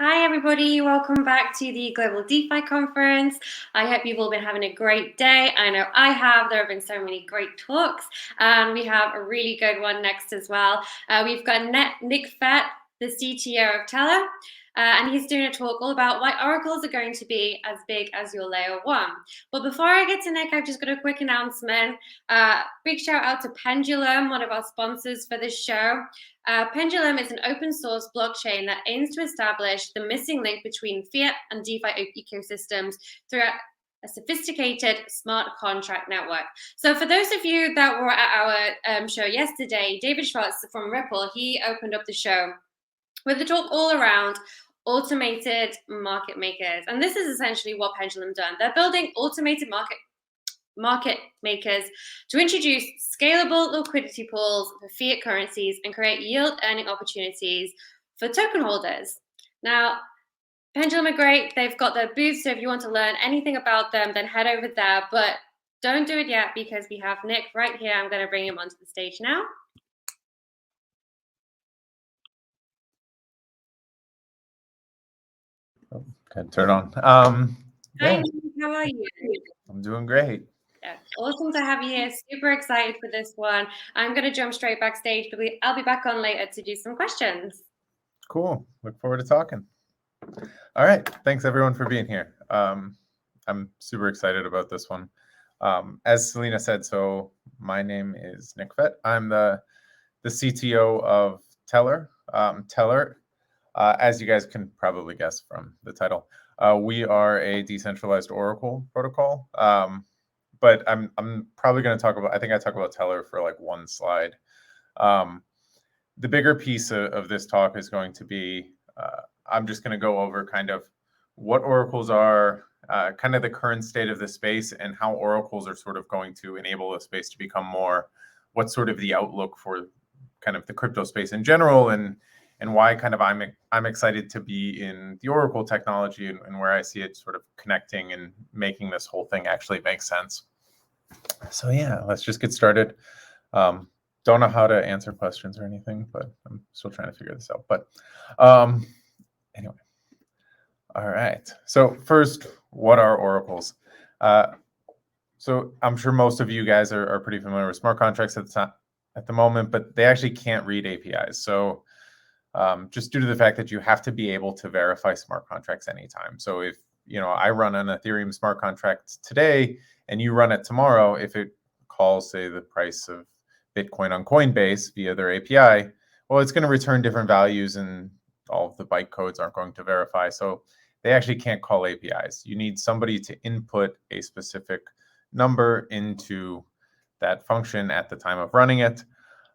Hi, everybody. Welcome back to the Global DeFi Conference. I hope you've all been having a great day. I know I have. There have been so many great talks, and we have a really good one next as well. We've got Nick Fett, the CTO of Tellor, and he's doing a talk all about why oracles are going to be as big as your layer one. But before I get to Nick, I've just got a quick announcement. Big shout out to Pendulum, one of our sponsors for this show. Pendulum is an open source blockchain that aims to establish the missing link between fiat and DeFi ecosystems through a sophisticated smart contract network. So for those of you that were at our show yesterday, David Schwartz from Ripple, he opened up the show with a talk all around automated market makers. And this is essentially what Pendulum done. They're building automated market makers to introduce scalable liquidity pools for fiat currencies and create yield earning opportunities for token holders. Now, Pendulum are great. They've got their booth, so if you want to learn anything about them, then head over there. But don't do it yet because we have Nick right here. I'm going to bring him onto the stage now. Okay, turn on. Hi, Nick, how are you? I'm doing great. Yeah, awesome to have you here. Super excited for this one. I'm going to jump straight backstage, but I'll be back on later to do some questions. Cool. Look forward to talking. All right. Thanks everyone for being here. I'm super excited about this one. As Selena said, so my name is Nick Fett. I'm the CTO of Tellor. Tellor, as you guys can probably guess from the title, we are a decentralized Oracle protocol. But I'm probably going to talk about, I think I talk about Tellor for like one slide. The bigger piece of this talk is going to be, I'm just going to go over kind of what oracles are, kind of the current state of the space and how oracles are sort of going to enable the space to become more, what's sort of the outlook for kind of the crypto space in general, and why kind of I'm excited to be in the Oracle technology and where I see it sort of connecting and making this whole thing actually make sense. So yeah, let's just get started. Don't know how to answer questions or anything, but I'm still trying to figure this out. But anyway, all right. So first, what are oracles? So I'm sure most of you guys are pretty familiar with smart contracts at the moment, but they actually can't read APIs. So just due to the fact that you have to be able to verify smart contracts anytime. So if I run an Ethereum smart contract today and you run it tomorrow, if it calls, say, the price of Bitcoin on Coinbase via their API, well, it's going to return different values and all of the bytecodes aren't going to verify. So they actually can't call APIs. You need somebody to input a specific number into that function at the time of running it.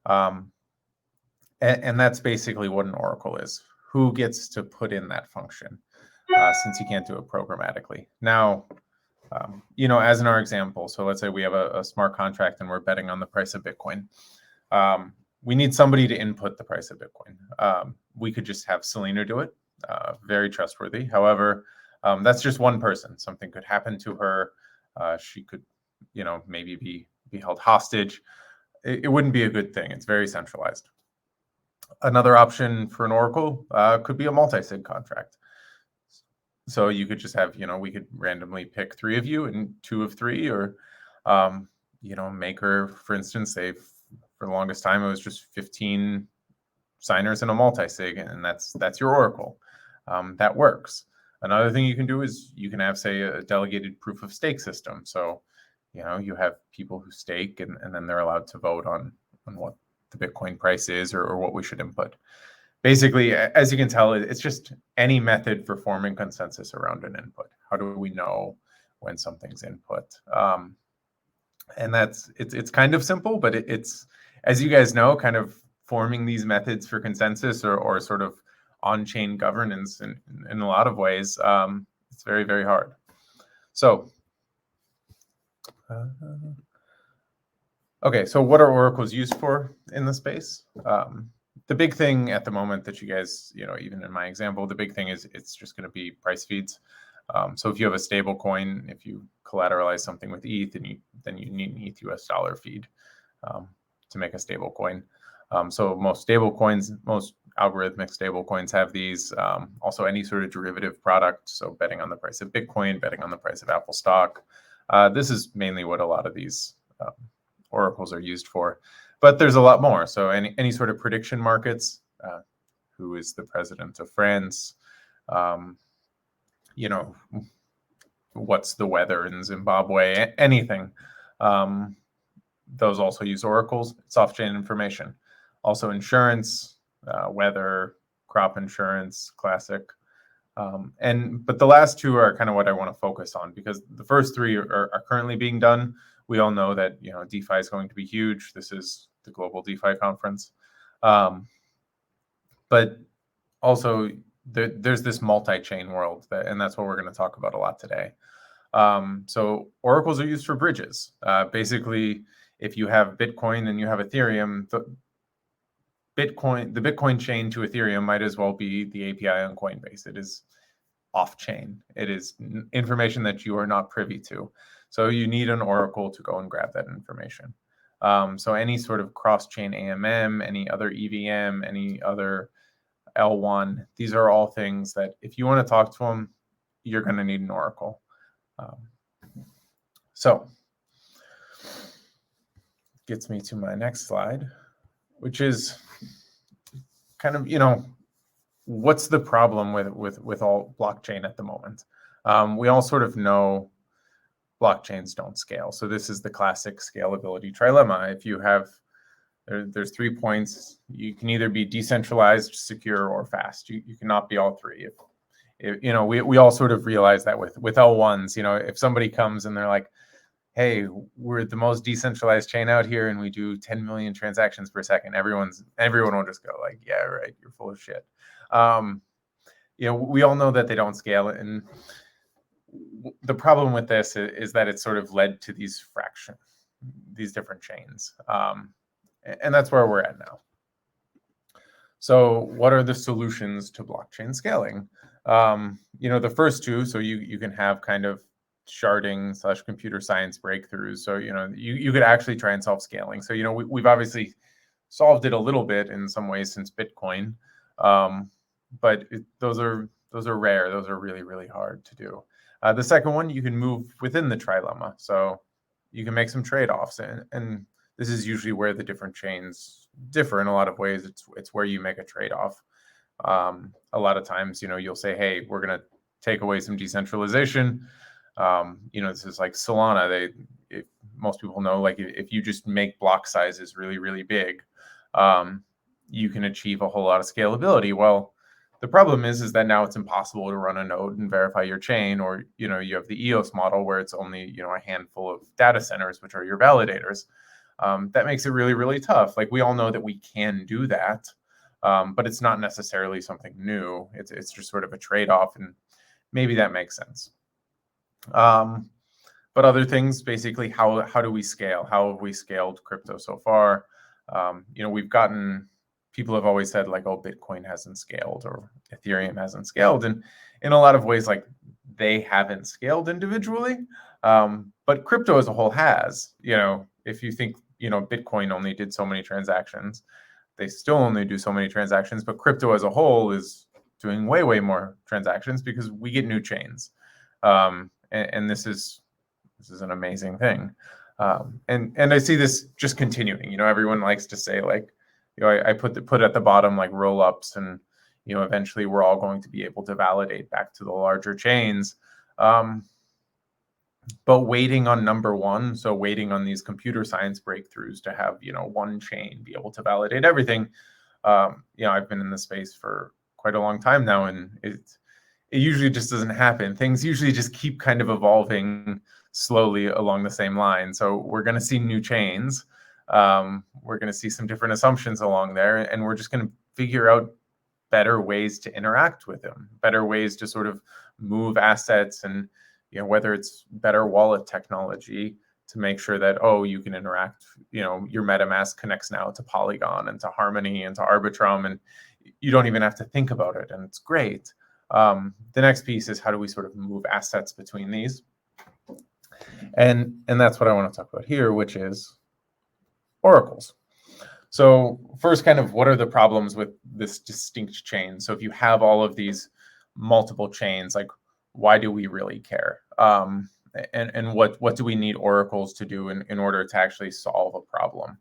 And that's basically what an oracle is. Who gets to put in that function since you can't do it programmatically. Now, as in our example, so let's say we have a smart contract and we're betting on the price of Bitcoin. We need somebody to input the price of Bitcoin. We could just have Selena do it, very trustworthy. However, that's just one person. Something could happen to her. She could, maybe be held hostage. It wouldn't be a good thing. It's very centralized. Another option for an oracle could be a multi-sig contract. So you could just have, we could randomly pick 3 of you and 2 of 3, or, Maker, for instance, for the longest time, it was just 15 signers in a multi-sig, and that's your oracle. That works. Another thing you can do is you can have, say, a delegated proof of stake system. So, you have people who stake and then they're allowed to vote on what the Bitcoin price is or what we should input. Basically, as you can tell, it's just any method for forming consensus around an input. How do we know when something's input? And it's kind of simple, but it's, as you guys know, kind of forming these methods for consensus or sort of on-chain governance in a lot of ways, it's very, very hard. So, okay, so what are oracles used for in the space? The big thing at the moment that you guys, even in my example, the big thing is it's just going to be price feeds. So if you have a stable coin, if you collateralize something with ETH, then you need an ETH US dollar feed to make a stable coin. So most stable coins, most algorithmic stablecoins have these. Also, any sort of derivative product, so betting on the price of Bitcoin, betting on the price of Apple stock. This is mainly what a lot of these oracles are used for. But there's a lot more. So any sort of prediction markets, who is the president of France, you know, what's the weather in Zimbabwe, anything. Those also use oracles. It's off-chain information. Also insurance, weather, crop insurance, classic. But the last two are kind of what I want to focus on, because the first three are currently being done. We all know that DeFi is going to be huge. This is the Global DeFi Conference. But also there's this multi-chain world, and that's what we're going to talk about a lot today. So oracles are used for bridges. Basically, if you have Bitcoin and you have Ethereum, the Bitcoin chain to Ethereum might as well be the API on Coinbase. It is off-chain. It is information that you are not privy to. So you need an oracle to go and grab that information. So any sort of cross-chain AMM, any other EVM, any other L1, these are all things that if you want to talk to them, you're going to need an oracle. So gets me to my next slide, which is kind of, what's the problem with all blockchain at the moment? We all sort of know blockchains don't scale. So this is the classic scalability trilemma. If you have, there's 3 points. You can either be decentralized, secure, or fast. You cannot be all three. We all sort of realize that with L1s, if somebody comes and they're like, hey, we're the most decentralized chain out here and we do 10 million transactions per second, everyone will just go like, yeah, right, you're full of shit. We all know that they don't scale. And the problem with this is that it's sort of led to these different chains. And that's where we're at now. So what are the solutions to blockchain scaling? The first two, so you can have kind of sharding / computer science breakthroughs. So, you could actually try and solve scaling. So, we've obviously solved it a little bit in some ways since Bitcoin. But those are rare. Those are really, really hard to do. The second one, you can move within the trilemma. So you can make some trade-offs. And this is usually where the different chains differ in a lot of ways. It's where you make a trade-off. A lot of times, you'll say, hey, we're going to take away some decentralization. This is like Solana. Most people know, like, if you just make block sizes really, really big, you can achieve a whole lot of scalability. Well, the problem is that now it's impossible to run a node and verify your chain, or, you have the EOS model where it's only, a handful of data centers, which are your validators. That makes it really, really tough. Like, we all know that we can do that, but it's not necessarily something new. It's just sort of a trade-off, and maybe that makes sense. But other things, basically, how do we scale? How have we scaled crypto so far? People have always said, like, oh, Bitcoin hasn't scaled or Ethereum hasn't scaled. And in a lot of ways, like, they haven't scaled individually. But crypto as a whole has. If you think, Bitcoin only did so many transactions, they still only do so many transactions. But crypto as a whole is doing way, way more transactions because we get new chains. And this is an amazing thing. And I see this just continuing. Everyone likes to say, like, I put at the bottom, like, roll-ups, and eventually we're all going to be able to validate back to the larger chains. But waiting on number one, so waiting on these computer science breakthroughs to have one chain be able to validate everything. I've been in this space for quite a long time now, and it usually just doesn't happen. Things usually just keep kind of evolving slowly along the same line. So we're going to see new chains. We're going to see some different assumptions along there, and we're just going to figure out better ways to interact with them, better ways to sort of move assets, and whether it's better wallet technology to make sure that, you can interact, your MetaMask connects now to Polygon and to Harmony and to Arbitrum, and you don't even have to think about it, and it's great. The next piece is, how do we sort of move assets between these? And that's what I want to talk about here, which is oracles. So first, kind of what are the problems with this distinct chain? So if you have all of these multiple chains, like why do we really care? And what do we need oracles to do in order to actually solve a problem?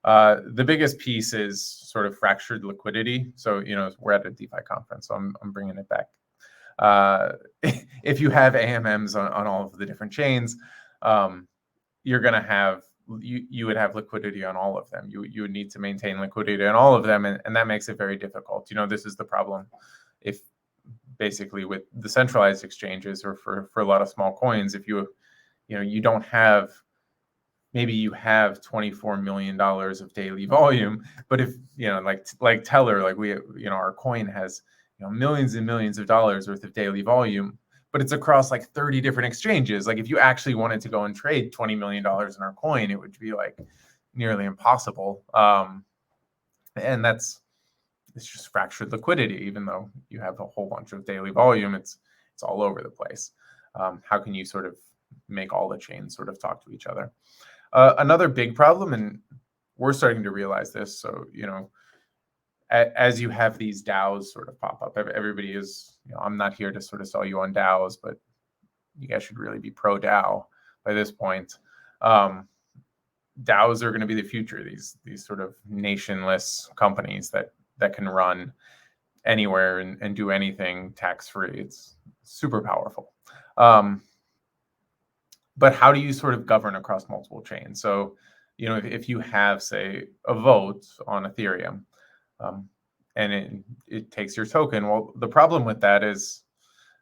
The biggest piece is sort of fractured liquidity. So, you know, we're at a DeFi conference, so I'm bringing it back. If you have AMMs on all of the different chains, you're going to have, you would have liquidity on all of them. You would need to maintain liquidity on all of them, and that makes it very difficult. You know, this is the problem if basically with the centralized exchanges or for a lot of small coins, if you know, you don't have, maybe you have $24 million of daily volume, but if, you know, like Tellor, like we, you know, our coin has, you know, millions and millions of dollars worth of daily volume, but it's across like 30 different exchanges. Like if you actually wanted to go and trade $20 million in our coin, it would be like nearly impossible. And it's just fractured liquidity. Even though you have a whole bunch of daily volume, it's all over the place. How can you sort of make all the chains sort of talk to each other? Another big problem, and we're starting to realize this, so, you know, as you have these DAOs sort of pop up, everybody is, you know, I'm not here to sort of sell you on DAOs, but you guys should really be pro DAO by this point. DAOs are going to be the future. These sort of nationless companies that can run anywhere and do anything tax-free. It's super powerful. But how do you sort of govern across multiple chains? So, you know, if you have, say, a vote on Ethereum, and it takes your token, well, the problem with that is,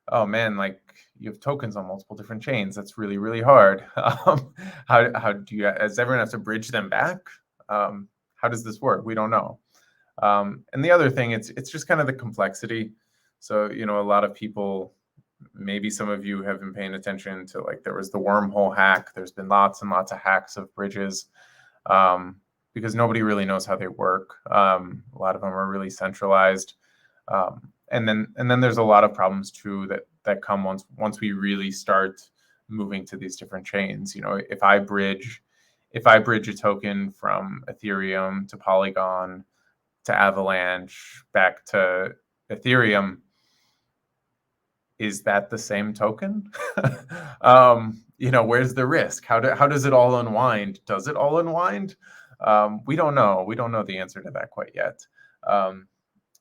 oh man, like you have tokens on multiple different chains. That's really, really hard. How do you, does everyone have to bridge them back? How does this work? We don't know. And the other thing, it's just kind of the complexity. So, you know, a lot of people, maybe some of you have been paying attention to, like, there was the wormhole hack. There's been lots and lots of hacks of bridges, because nobody really knows how they work. A lot of them are really centralized. And then there's a lot of problems too that come once we really start moving to these different chains. You know, if I bridge a token from Ethereum to Polygon to Avalanche back to Ethereum, is that the same token? You know, where's the risk? How does it all unwind? Does it all unwind? We don't know. We don't know the answer to that quite yet.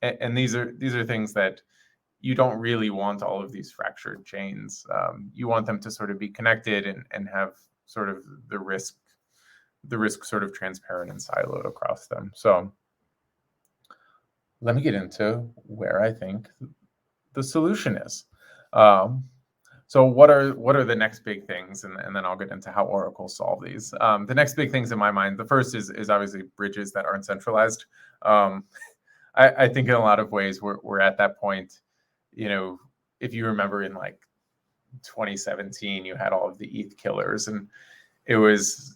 And these are things that you don't really want all of these fractured chains. You want them to sort of be connected and have sort of the risk sort of transparent and siloed across them. So let me get into where I think the solution is. So what are the next big things, and then I'll get into how oracles solve these. The next big things in my mind, the first is obviously bridges that aren't centralized. I think in a lot of ways we're at that point. You know, if you remember in like 2017, you had all of the ETH killers, and it was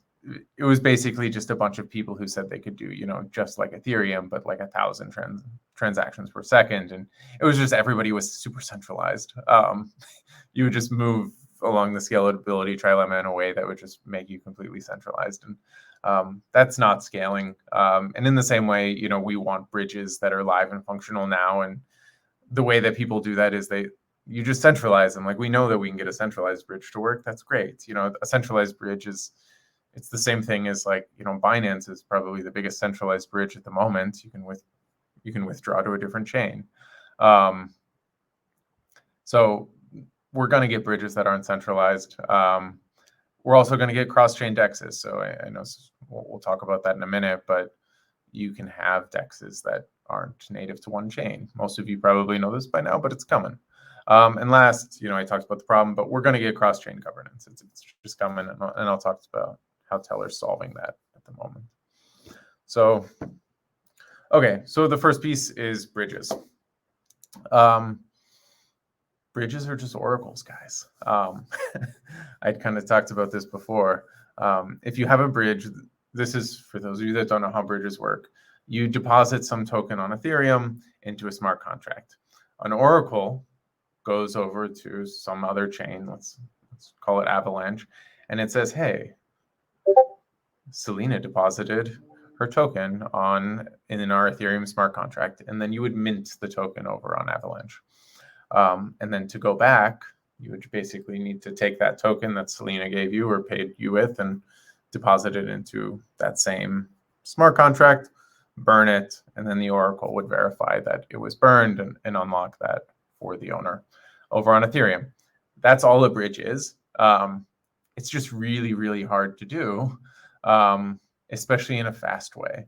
basically just a bunch of people who said they could do, you know, just like Ethereum, but like 1,000 transactions per second. And it was just, everybody was super centralized. You would just move along the scalability trilemma in a way that would just make you completely centralized. And that's not scaling. And in the same way, you know, we want bridges that are live and functional now. And the way that people do that is you just centralize them. Like, we know that we can get a centralized bridge to work. That's great. You know, a centralized bridge it's the same thing as, like, you know, Binance is probably the biggest centralized bridge at the moment. You can withdraw to a different chain. So we're going to get bridges that aren't centralized. We're also going to get cross-chain DEXs. So I know we'll talk about that in a minute, but you can have DEXs that aren't native to one chain. Most of you probably know this by now, but it's coming. And last, you know, I talked about the problem, but we're going to get cross-chain governance. It's just coming, and I'll talk about how Tellor's solving that at the moment. So, okay, so the first piece is bridges. Bridges are just oracles, guys. I'd kind of talked about this before. If you have a bridge, this is for those of you that don't know how bridges work. You deposit some token on Ethereum into a smart contract. An oracle goes over to some other chain, let's call it Avalanche, and it says, hey, Selena deposited her token in our Ethereum smart contract, and then you would mint the token over on Avalanche. And then to go back, you would basically need to take that token that Selena gave you or paid you with and deposit it into that same smart contract, burn it, and then the Oracle would verify that it was burned and unlock that for the owner over on Ethereum. That's all a bridge is. It's just really, really hard to do, especially in a fast way.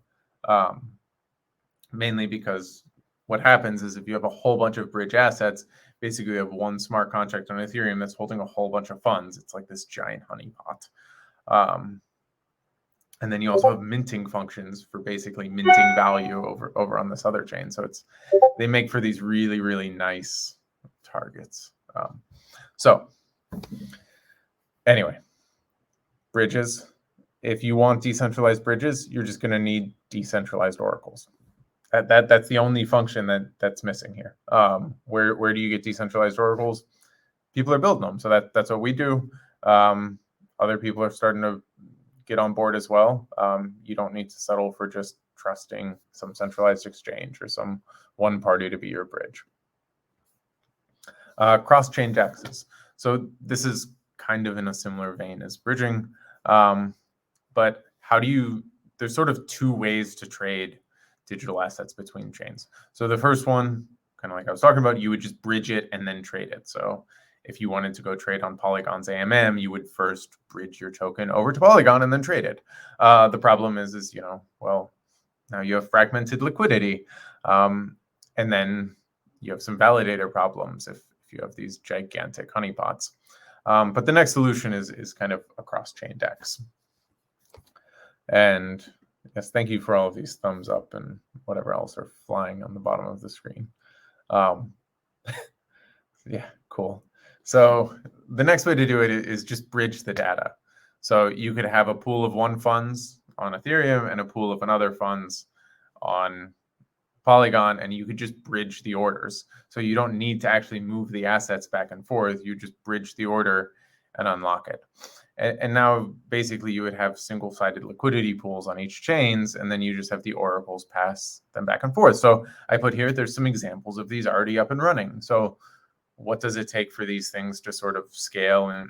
Mainly because what happens is if you have a whole bunch of bridge assets, basically you have one smart contract on Ethereum that's holding a whole bunch of funds. It's like this giant honeypot. And then you also have minting functions for basically minting value over on this other chain. So they make for these really, really nice targets. So anyway, bridges. If you want decentralized bridges, you're just going to need decentralized oracles. That's the only function that's missing here. Where do you get decentralized oracles? People are building them, so that's what we do. Other people are starting to get on board as well. You don't need to settle for just trusting some centralized exchange or some one party to be your bridge. Cross-chain DEXs. So this is kind of in a similar vein as bridging, but there's sort of two ways to trade digital assets between chains. So the first one, kind of like I was talking about, you would just bridge it and then trade it. So if you wanted to go trade on Polygon's AMM, you would first bridge your token over to Polygon and then trade it. The problem is well, now you have fragmented liquidity, and then you have some validator problems if you have these gigantic honeypots. But the next solution is kind of a cross-chain DEX. And yes, thank you for all of these thumbs up and whatever else are flying on the bottom of the screen. Yeah, cool. So the next way to do it is just bridge the data. So you could have a pool of one funds on Ethereum and a pool of another funds on Polygon, and you could just bridge the orders. So you don't need to actually move the assets back and forth. You just bridge the order and unlock it. And now basically you would have single-sided liquidity pools on each chains, and then you just have the oracles pass them back and forth. So I put here, there's some examples of these already up and running. So what does it take for these things to sort of scale and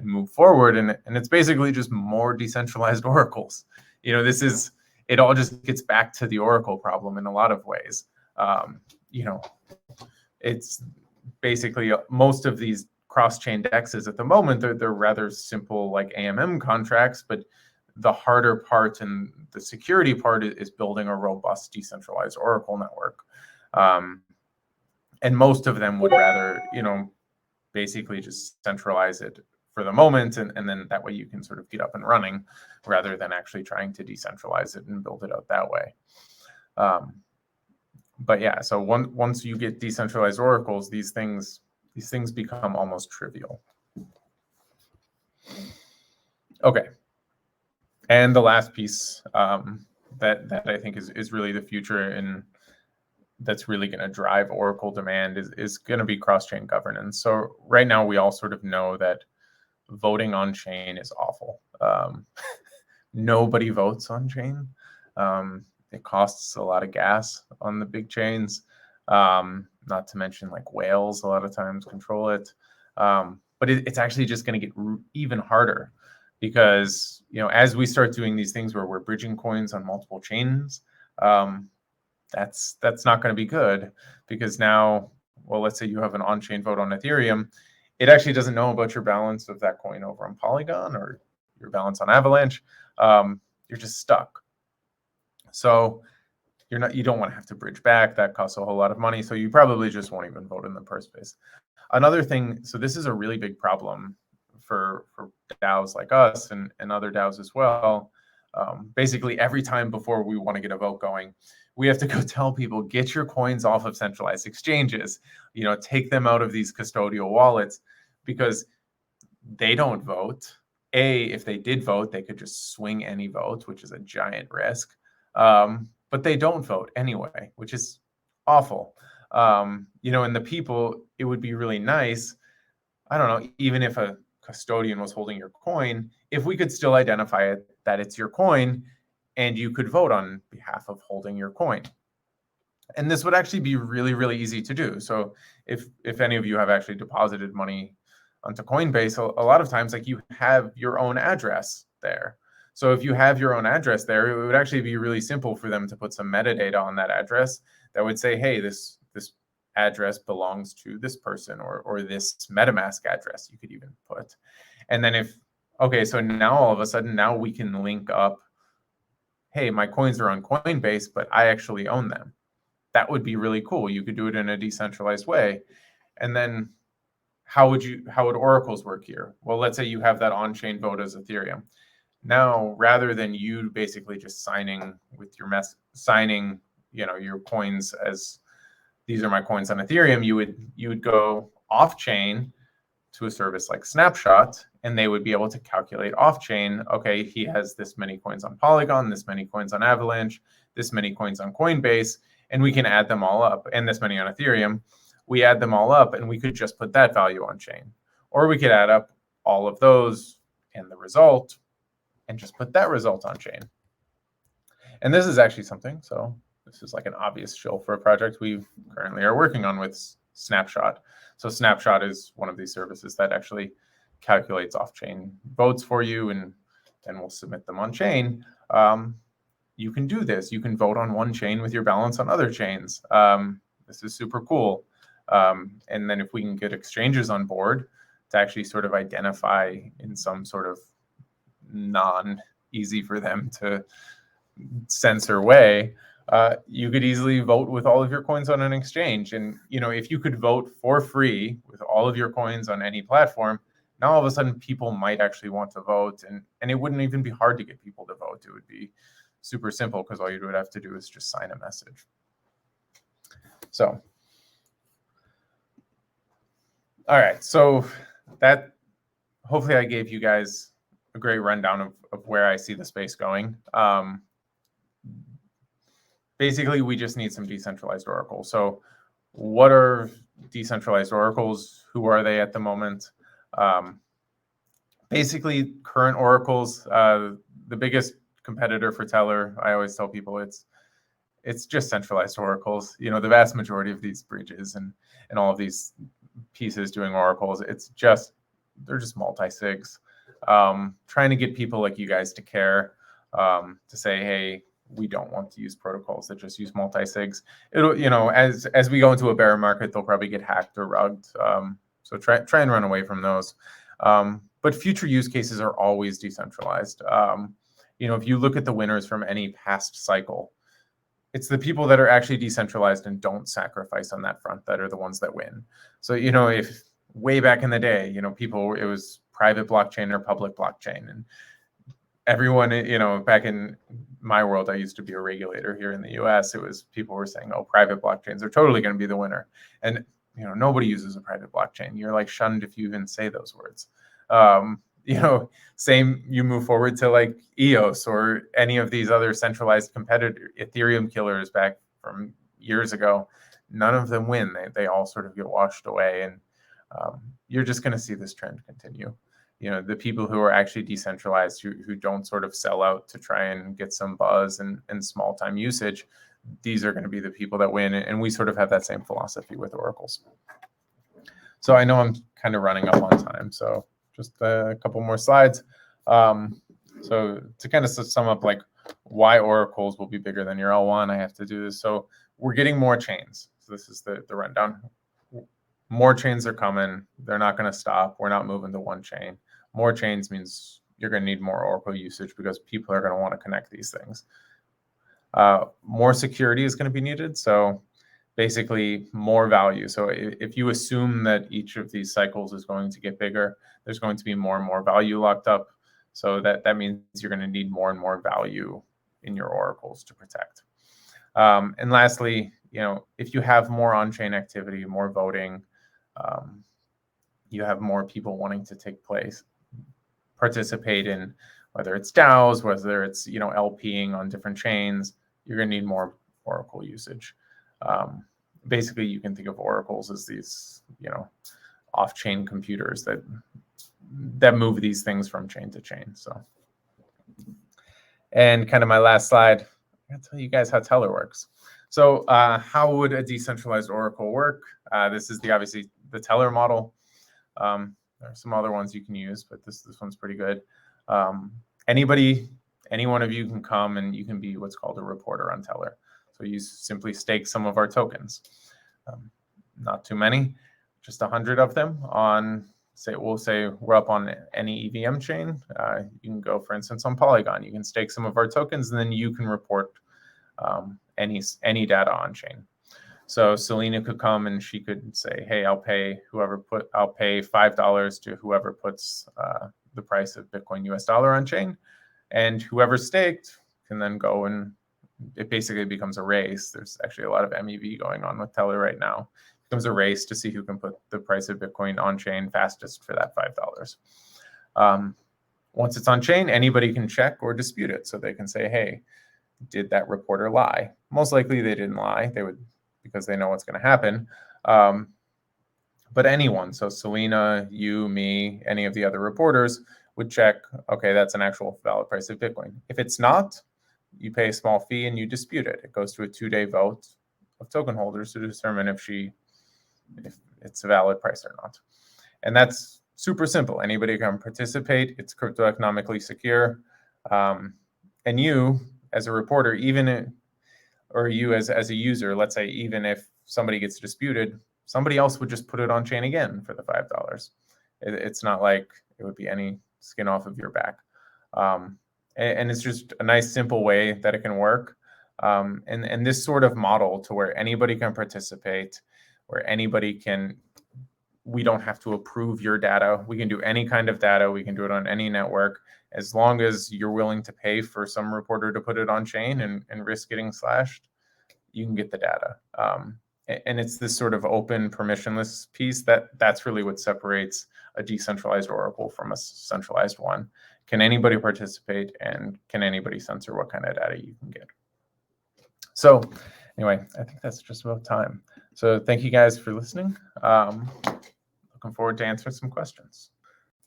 move forward? And it's basically just more decentralized oracles. It all just gets back to the oracle problem in a lot of ways. It's basically most of these cross-chain DEXs at the moment, they're rather simple like AMM contracts, but the harder part and the security part is building a robust decentralized oracle network. And most of them would rather, basically just centralize it for the moment, and then that way you can sort of get up and running rather than actually trying to decentralize it and build it out that way. But yeah, so once you get decentralized oracles, these things become almost trivial. Okay, and the last piece that I think is really the future and that's really going to drive Oracle demand is going to be cross-chain governance. So right now we all sort of know that voting on chain is awful. Nobody votes on chain. It costs a lot of gas on the big chains. Not to mention like whales a lot of times control it. But it's actually just going to get even harder because, as we start doing these things where we're bridging coins on multiple chains, that's not going to be good because now, well, let's say you have an on-chain vote on Ethereum. It actually doesn't know about your balance of that coin over on Polygon or your balance on Avalanche. You're just stuck. So you don't want to have to bridge back. That costs a whole lot of money. So you probably just won't even vote in the first place. Another thing, so this is a really big problem for DAOs like us and other DAOs as well. Basically, every time before we want to get a vote going, we have to go tell people, get your coins off of centralized exchanges, take them out of these custodial wallets because they don't vote. If they did vote, they could just swing any vote, which is a giant risk. But they don't vote anyway, which is awful. And the people, it would be really nice. I don't know, even if a custodian was holding your coin, if we could still identify it that it's your coin, and you could vote on behalf of holding your coin. And this would actually be really, really easy to do. So if any of you have actually deposited money onto Coinbase, a lot of times, like, you have your own address there. So if you have your own address there, it would actually be really simple for them to put some metadata on that address that would say, hey, this address belongs to this person, or this MetaMask address you could even put. And then so now all of a sudden, now we can link up, hey, my coins are on Coinbase, but I actually own them. That would be really cool. You could do it in a decentralized way. And then how would oracles work here? Well, let's say you have that on-chain vote as Ethereum. Now, rather than you basically just signing with your your coins as, these are my coins on Ethereum, you would go off-chain to a service like Snapshot, and they would be able to calculate off-chain. Okay, he has this many coins on Polygon, this many coins on Avalanche, this many coins on Coinbase, and we can add them all up, and this many on Ethereum. We add them all up, and we could just put that value on chain. Or we could add up all of those and the result and just put that result on chain. And this is actually something, so this is like an obvious shill for a project we currently are working on with Snapshot. So Snapshot is one of these services that actually calculates off-chain votes for you, and then we'll submit them on chain. You can do this. You can vote on one chain with your balance on other chains. This is super cool. And then if we can get exchanges on board to actually sort of identify in some sort of non-easy for them to censor way, you could easily vote with all of your coins on an exchange. And, if you could vote for free with all of your coins on any platform, now all of a sudden people might actually want to vote, and it wouldn't even be hard to get people to vote. It would be super simple, because all you would have to do is just sign a message. So, all right. So that, hopefully I gave you guys a great rundown of where I see the space going. Basically, we just need some decentralized oracles. So what are decentralized oracles? Who are they at the moment? Basically, current oracles, the biggest competitor for Tellor, I always tell people, it's just centralized oracles. The vast majority of these bridges and all of these pieces doing oracles, they're just multi-sigs. Trying to get people like you guys to care, to say, hey, we don't want to use protocols that just use multi-sigs. It'll, as we go into a bear market, they'll probably get hacked or rugged. So try and run away from those. But future use cases are always decentralized. If you look at the winners from any past cycle, it's the people that are actually decentralized and don't sacrifice on that front that are the ones that win. So, if way back in the day, it was private blockchain or public blockchain, and everyone, back in my world, I used to be a regulator here in the US. People were saying, oh, private blockchains are totally going to be the winner. And, nobody uses a private blockchain. You're like shunned if you even say those words. Same, you move forward to like EOS or any of these other centralized competitor Ethereum killers back from years ago. None of them win. They all sort of get washed away. And you're just going to see this trend continue. The people who are actually decentralized, who don't sort of sell out to try and get some buzz and small time usage, these are going to be the people that win. And we sort of have that same philosophy with oracles. So I know I'm kind of running up on time, so just a couple more slides. So to kind of sum up, like, why oracles will be bigger than your L1, I have to do this. So we're getting more chains. So this is the rundown. More chains are coming. They're not going to stop. We're not moving to one chain. More chains means you're going to need more Oracle usage, because people are going to want to connect these things. More security is going to be needed. So basically more value. So if you assume that each of these cycles is going to get bigger, there's going to be more and more value locked up. So that means you're going to need more and more value in your oracles to protect. And lastly, if you have more on-chain activity, more voting, you have more people wanting to participate in, whether it's DAOs, whether it's, LPing on different chains, you're going to need more Oracle usage. Basically, you can think of oracles as these, off-chain computers that move these things from chain to chain. So, And kind of my last slide, I'm gonna tell you guys how Tellor works. So how would a decentralized oracle work? This is obviously the Tellor model. There are some other ones you can use, but this one's pretty good. Any one of you can come and you can be what's called a reporter on Tellor. So you simply stake some of our tokens. Not too many, just 100 of them on, we'll say we're up on any EVM chain. You can go, for instance, on Polygon. You can stake some of our tokens, and then you can report any data on chain. So Selena could come and she could say, "Hey, I'll pay $5 to whoever puts the price of Bitcoin US dollar on chain," and whoever staked can then go and it basically becomes a race. There's actually a lot of MEV going on with Tellor right now. It becomes a race to see who can put the price of Bitcoin on chain fastest for that $5. Once it's on chain, anybody can check or dispute it. So they can say, "Hey, did that reporter lie?" Most likely they didn't lie. They would, because they know what's going to happen. But anyone, so Selena, you, me, any of the other reporters would check, okay, that's an actual valid price of Bitcoin. If it's not, you pay a small fee and you dispute it. It goes to a 2-day vote of token holders to determine if it's a valid price or not. And that's super simple. Anybody can participate. It's crypto economically secure. And you, as a reporter, or you as a user, let's say, even if somebody gets disputed, somebody else would just put it on chain again for the $5. It's not like it would be any skin off of your back. And it's just a nice, simple way that it can work. And this sort of model to where anybody can participate, where we don't have to approve your data. We can do any kind of data. We can do it on any network. As long as you're willing to pay for some reporter to put it on chain and risk getting slashed, you can get the data. And it's this sort of open, permissionless piece that's really what separates a decentralized oracle from a centralized one. Can anybody participate, and can anybody censor what kind of data you can get? So anyway, I think that's just about time. So thank you guys for listening. Looking forward to answering some questions.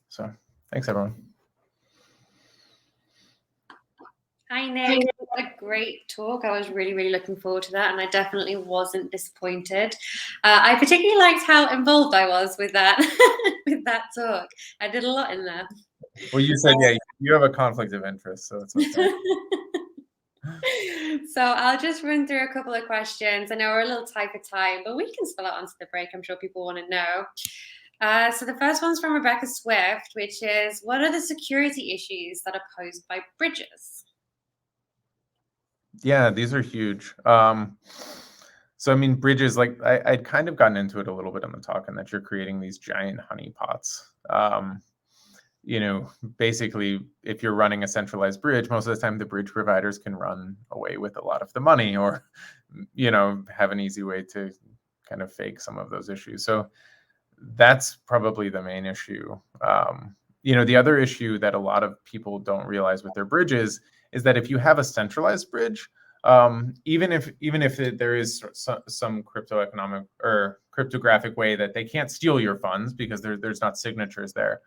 So thanks, everyone. Hi, Nick. What a great talk. I was really, really looking forward to that, and I definitely wasn't disappointed. I particularly liked how involved I was with that with that talk. I did a lot in there. Well, you said, yeah, you have a conflict of interest, so it's okay. So I'll just run through a couple of questions. I know we're a little tight for time, but we can spill out onto the break. I'm sure people want to know. So the first one's from Rebecca Swift, which is, what are the security issues that are posed by bridges? Yeah, these are huge. So, I mean, bridges, like I'd kind of gotten into it a little bit in the talk, and that you're creating these giant honeypots. Basically, if you're running a centralized bridge, most of the time the bridge providers can run away with a lot of the money, or, have an easy way to kind of fake some of those issues. So that's probably the main issue. The other issue that a lot of people don't realize with their bridges is that if you have a centralized bridge, even if there is some crypto-economic or cryptographic way that they can't steal your funds because there's not signatures there,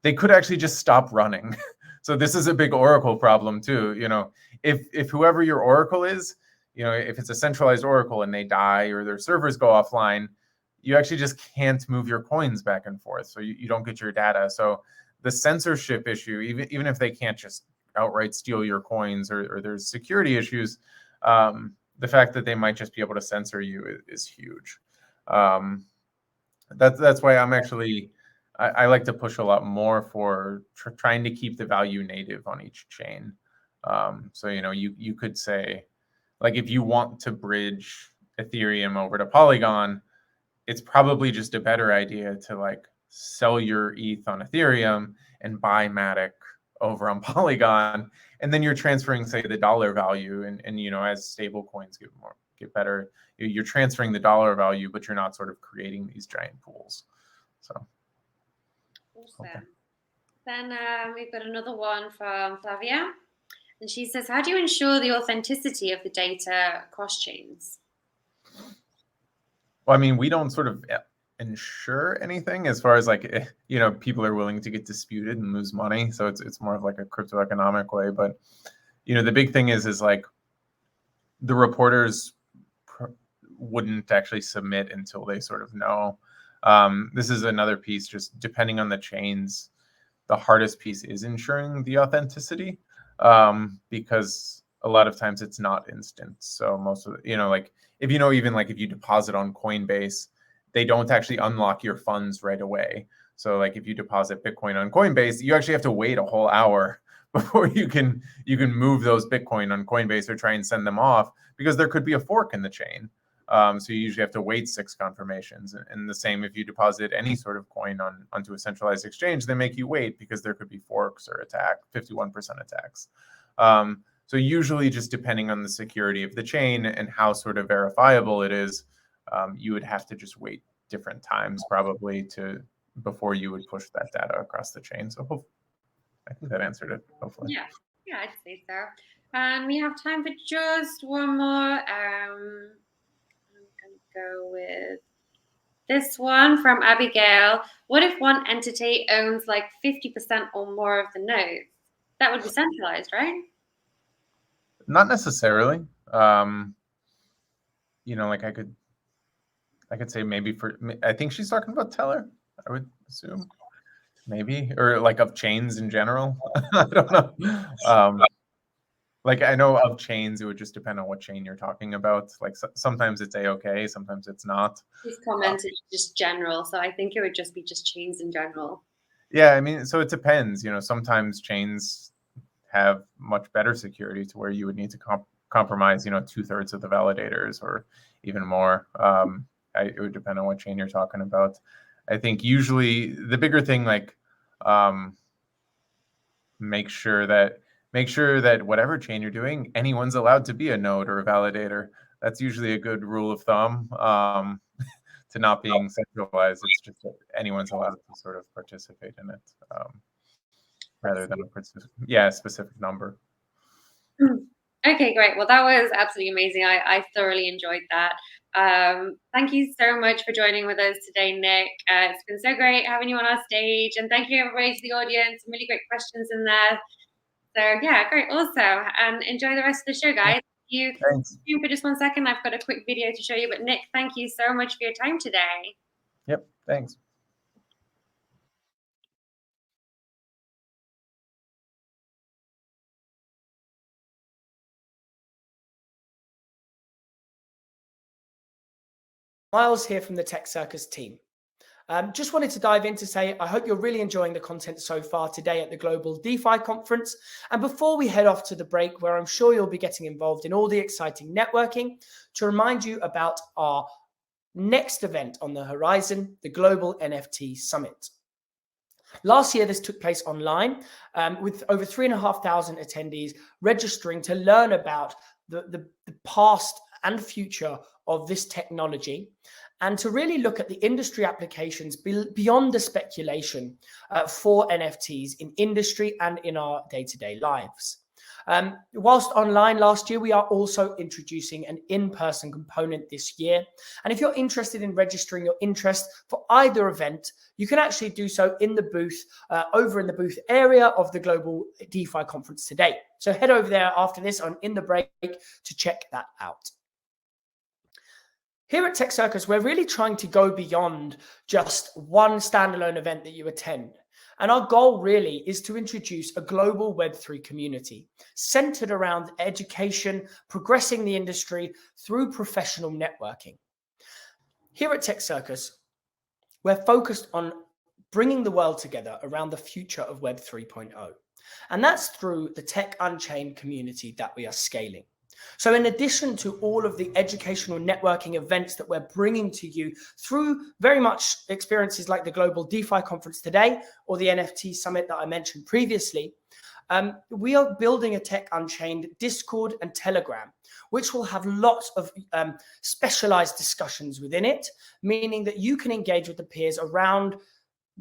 they could actually just stop running. So this is a big Oracle problem too. If whoever your Oracle is, if it's a centralized Oracle and they die or their servers go offline, you actually just can't move your coins back and forth. So you don't get your data. So the censorship issue, even if they can't just outright steal your coins or there's security issues, the fact that they might just be able to censor you is huge. That's why I'm actually, I like to push a lot more for trying to keep the value native on each chain. So, you could say, like, if you want to bridge Ethereum over to Polygon, it's probably just a better idea to like sell your ETH on Ethereum and buy Matic over on Polygon, and then you're transferring, say, the dollar value, and as stable coins get better, you're transferring the dollar value, but you're not sort of creating these giant pools. So awesome. Okay. Then we've got another one from Flavia, and she says, how do you ensure the authenticity of the data across chains? Well, I mean, we don't sort of ensure anything as far as like, you know, people are willing to get disputed and lose money. So it's more of like a crypto economic way. But, you know, the big thing is like the reporters wouldn't actually submit until they sort of know. This is another piece, just depending on the chains, the hardest piece is ensuring the authenticity, because a lot of times it's not instant. So most of the, you know, like if you know, even like if you deposit on Coinbase, they don't actually unlock your funds right away. So like if you deposit Bitcoin on Coinbase, you actually have to wait a whole hour before you can move those Bitcoin on Coinbase or try and send them off, because there could be a fork in the chain. So you usually have to wait 6 confirmations. And the same if you deposit any sort of coin onto a centralized exchange, they make you wait because there could be forks or 51% attacks. So usually just depending on the security of the chain and how sort of verifiable it is, you would have to just wait different times probably before you would push that data across the chain. So I think that answered it, hopefully. Yeah, I'd say so. And we have time for just one more. I'm going to go with this one from Abigail. What if one entity owns like 50% or more of the nodes? That would be centralized, right? Not necessarily. You know, like I could say maybe I think she's talking about Tellor, I would assume. Maybe, or like of chains in general. I don't know. Like I know of chains, it would just depend on what chain you're talking about. Like sometimes it's A-okay, sometimes it's not. She's commented just general, so I think it would just be just chains in general. Yeah, I mean, so it depends. You know, sometimes chains have much better security to where you would need to compromise, you know, 2/3 of the validators or even more. It would depend on what chain you're talking about. I think usually the bigger thing, like, make sure that whatever chain you're doing, anyone's allowed to be a node or a validator. That's usually a good rule of thumb, to not being centralized. It's just that anyone's allowed to sort of participate in it, rather than a specific number. Okay, great. Well, that was absolutely amazing. I thoroughly enjoyed that. Thank you so much for joining with us today, Nick. It's been so great having you on our stage, and thank you everybody to the audience. Some really great questions in there. So yeah, great. Also, and enjoy the rest of the show, guys. Thanks. For just 1 second, I've got a quick video to show you. But Nick, thank you so much for your time today. Yep, thanks. Miles here from the Tech Circus team. Just wanted to dive in to say, I hope you're really enjoying the content so far today at the Global DeFi Conference. And before we head off to the break, where I'm sure you'll be getting involved in all the exciting networking, to remind you about our next event on the horizon, the Global NFT Summit. Last year, this took place online with over 3,500 attendees registering to learn about the past and future of this technology, and to really look at the industry applications beyond the speculation for NFTs in industry and in our day-to-day lives. Whilst online last year, we are also introducing an in-person component this year. And if you're interested in registering your interest for either event, you can actually do so in the booth, over in the booth area of the Global DeFi Conference today. So head over there after this in the break to check that out. Here at Tech Circus, we're really trying to go beyond just one standalone event that you attend. And our goal really is to introduce a global Web3 community centered around education, progressing the industry through professional networking. Here at Tech Circus, we're focused on bringing the world together around the future of Web 3.0. And that's through the Tech Unchained community that we are scaling. So in addition to all of the educational networking events that we're bringing to you through very much experiences like the Global DeFi Conference today or the NFT Summit that I mentioned previously, we are building a Tech Unchained Discord and Telegram, which will have lots of specialized discussions within it, meaning that you can engage with the peers around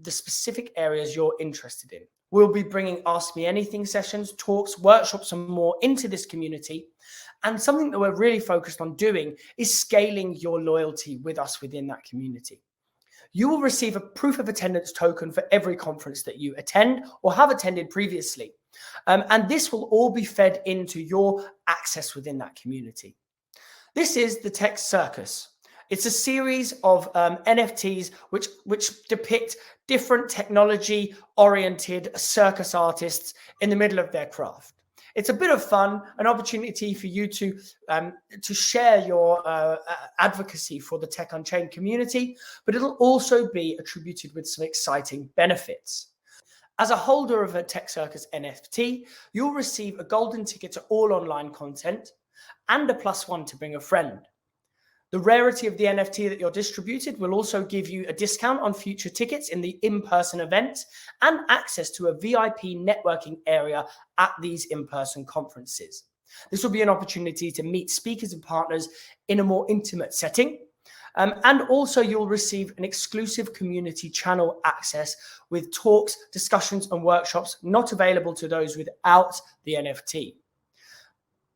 the specific areas you're interested in. We'll be bringing Ask Me Anything sessions, talks, workshops, and more into this community. And something that we're really focused on doing is scaling your loyalty with us within that community. You will receive a proof of attendance token for every conference that you attend or have attended previously. And this will all be fed into your access within that community. This is the Tech Circus. It's a series of NFTs which depict different technology-oriented circus artists in the middle of their craft. It's a bit of fun, an opportunity for you to share your advocacy for the Tech Unchained community, but it'll also be attributed with some exciting benefits. As a holder of a Tech Circus NFT, you'll receive a golden ticket to all online content and a +1 to bring a friend. The rarity of the NFT that you're distributed will also give you a discount on future tickets in the in-person events and access to a VIP networking area at these in-person conferences. This will be an opportunity to meet speakers and partners in a more intimate setting. And also you'll receive an exclusive community channel access with talks, discussions, and workshops not available to those without the NFT.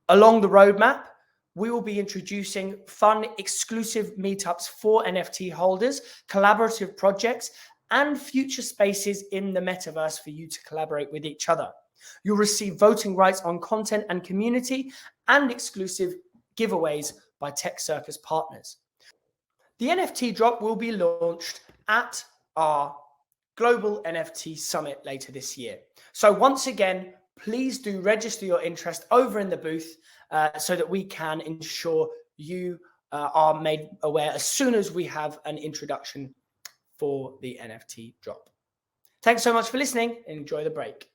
Along the roadmap, we will be introducing fun, exclusive meetups for NFT holders, collaborative projects, and future spaces in the metaverse for you to collaborate with each other. You'll receive voting rights on content and community and exclusive giveaways by Tech Circus partners. The NFT drop will be launched at our Global NFT Summit later this year. So once again, please do register your interest over in the booth so that we can ensure you are made aware as soon as we have an introduction for the NFT drop. Thanks so much for listening and enjoy the break.